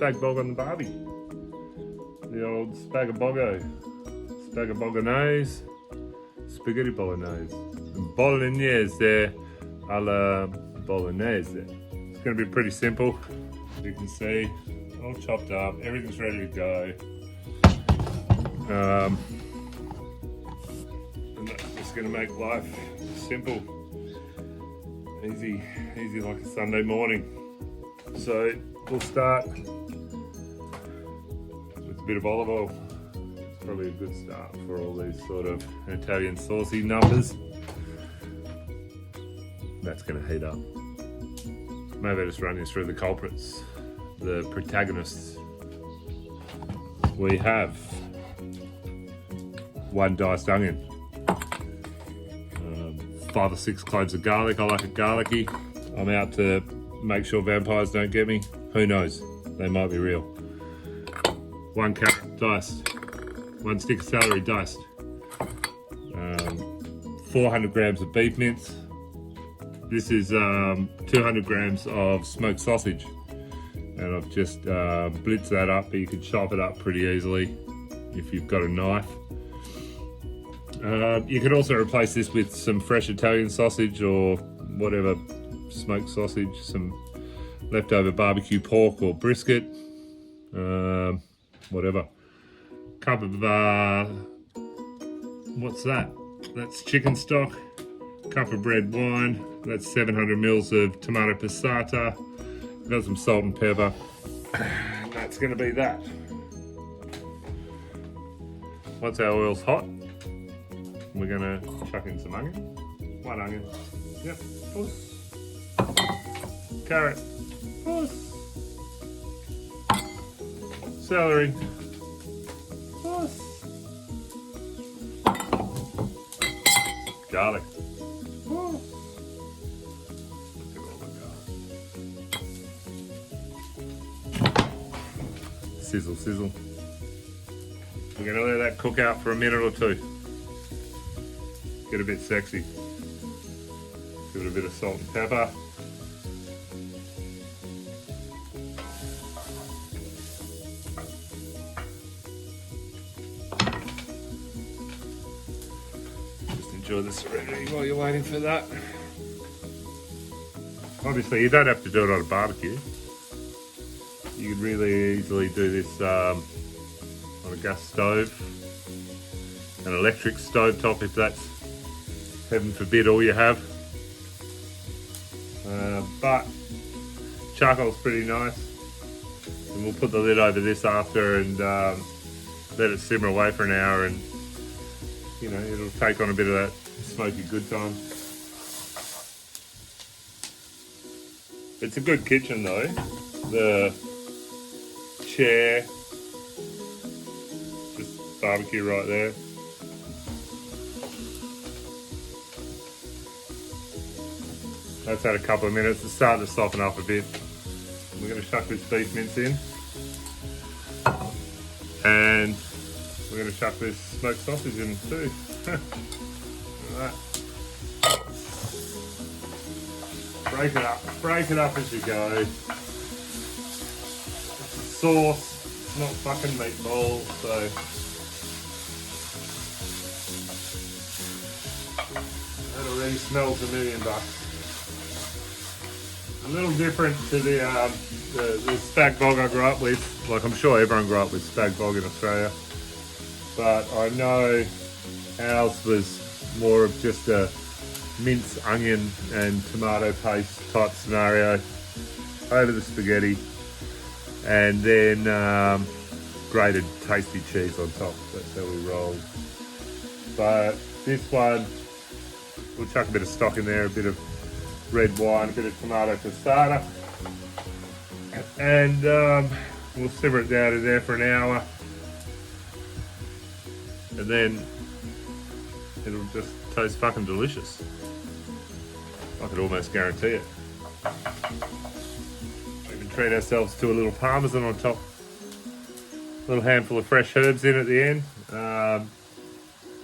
spag bog on the barbie. The old spagaboggo. Spagabolognese. Spaghetti bolognese. And Bolognese there, a la Bolognese. It's going to be pretty simple. As you can see, all chopped up. Everything's ready to go. And that's just going to make life simple. Easy like a Sunday morning. So we'll start with a bit of olive oil. It's probably a good start for all these sort of Italian saucy numbers. That's going to heat up. Maybe I'll just run you through the culprits, the protagonists. We have 1 diced onion, 5 or 6 cloves of garlic. I like it garlicky. I'm out to make sure vampires don't get me. Who knows? They might be real. 1 carrot diced. 1 stick of celery diced. 400 grams of beef mince. This is 200 grams of smoked sausage. And I've just blitzed that up, but you can chop it up pretty easily if you've got a knife. You can also replace this with some fresh Italian sausage or whatever smoked sausage, some leftover barbecue pork or brisket, whatever. Cup of, what's that? That's chicken stock. Cup of red wine. That's 700 mils of tomato passata. Got some salt and pepper. That's going to be that. Once our oil's hot, we're going to chuck in some onion. 1 onion. Yep. Puss. Carrot. Puss. Celery. Puss. Garlic. Puss. Look at all the garlic. Sizzle, sizzle. We're going to let that cook out for a minute or 2. Get a bit sexy. Give it a bit of salt and pepper. Just enjoy the serenity while you're waiting for that. Obviously, you don't have to do it on a barbecue. You could really easily do this on a gas stove, an electric stove top if that's, heaven forbid, all you have. But charcoal's pretty nice, and we'll put the lid over this after and let it simmer away for an hour, and you know, it'll take on a bit of that smoky good time. It's a good kitchen though. The chair, just barbecue right there. That's had a couple of minutes. It's starting to soften up a bit. We're going to chuck this beef mince in. And we're going to chuck this smoked sausage in too. Alright. Break it up as you go. Sauce, it's not fucking meatballs, so that already smells $1,000,000. A little different to the spag bog I grew up with. Like, I'm sure everyone grew up with spag bog in Australia, but I know ours was more of just a mince, onion and tomato paste type scenario over the spaghetti, and then grated tasty cheese on top. That's how we roll. But this one, we'll chuck a bit of stock in there, a bit of red wine, a bit of tomato passata, and we'll simmer it down in there for an hour, and then it'll just taste fucking delicious. I could almost guarantee it. We can treat ourselves to a little parmesan on top, a little handful of fresh herbs in at the end.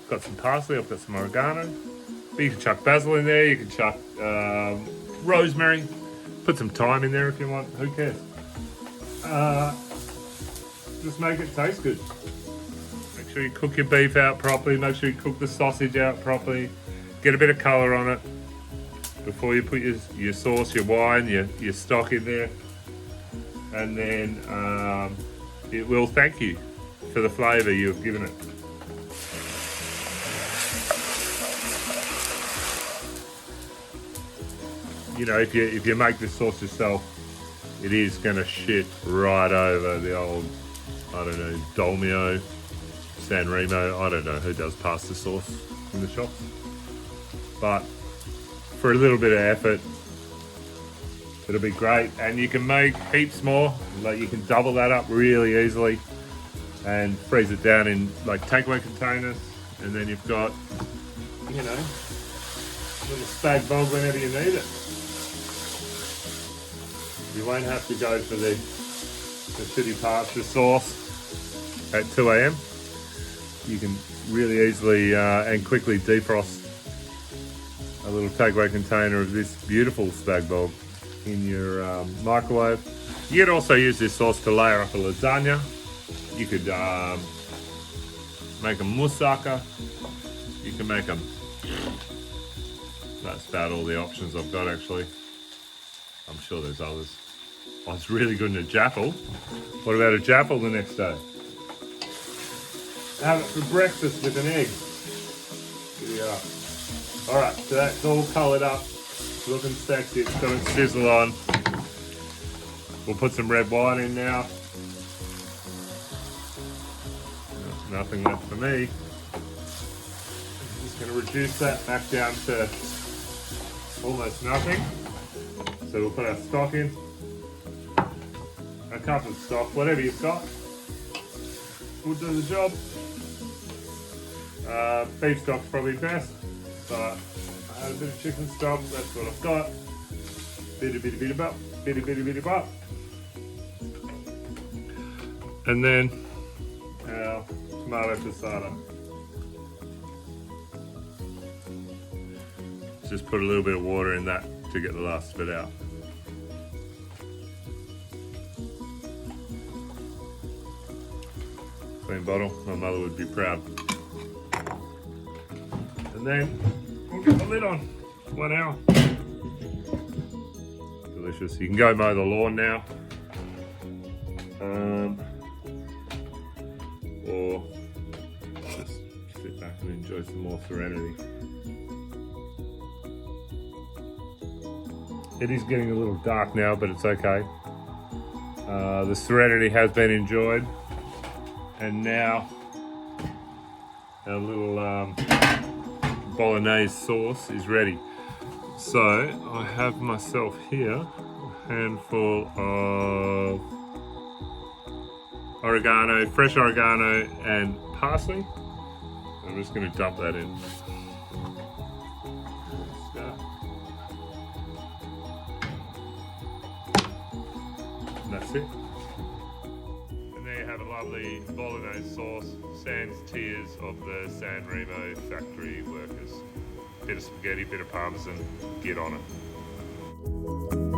Got some parsley, I've got some oregano. But you can chuck basil in there, you can chuck rosemary, put some thyme in there if you want, who cares? just make it taste good. Make sure you cook your beef out properly. Make sure you cook the sausage out properly. Get a bit of colour on it before you put your sauce, your wine, your stock in there. And then it will thank you for the flavour you've given it. You know, if you make this sauce yourself, it is going to shit right over the old, I don't know, Dolmio, San Remo. I don't know who does pasta sauce in the shop. But for a little bit of effort, it'll be great. And you can make heaps more. Like, you can double that up really easily and freeze it down in like takeaway containers. And then you've got, you know, a little spag bog whenever you need it. You won't have to go for the shitty pasta sauce at 2 AM. You can really easily and quickly defrost a little takeaway container of this beautiful spag bog in your microwave. You could also use this sauce to layer up a lasagna. You could make a moussaka. You can make them. That's about all the options I've got, actually. I'm sure there's others. Oh, it's really good in a jaffle. What about a jaffle the next day? Have it for breakfast with an egg. Yeah. All right, so that's all coloured up, looking sexy. It's got its sizzle on. We'll put some red wine in now. Nothing left for me. I'm just going to reduce that back down to almost nothing. So we'll put our stock in. A cup of stock, whatever you've got, will do the job. Beef stock's probably best, but I had a bit of chicken stock, that's what I've got. Bitty bop. And then our tomato passata. Just put a little bit of water in that to get the last bit out. Clean bottle, my mother would be proud. And then we'll get the lid on, 1 hour. Delicious. You can go mow the lawn now. Or just sit back and enjoy some more serenity. It is getting a little dark now, but it's okay. The serenity has been enjoyed. And now our little Bolognese sauce is ready. So I have myself here a handful of oregano, fresh oregano and parsley. I'm just going to dump that in. And that's it. And there you have a lovely Bolognese sauce, sans tears of the San Remo factory workers. Bit of spaghetti, bit of parmesan, get on it.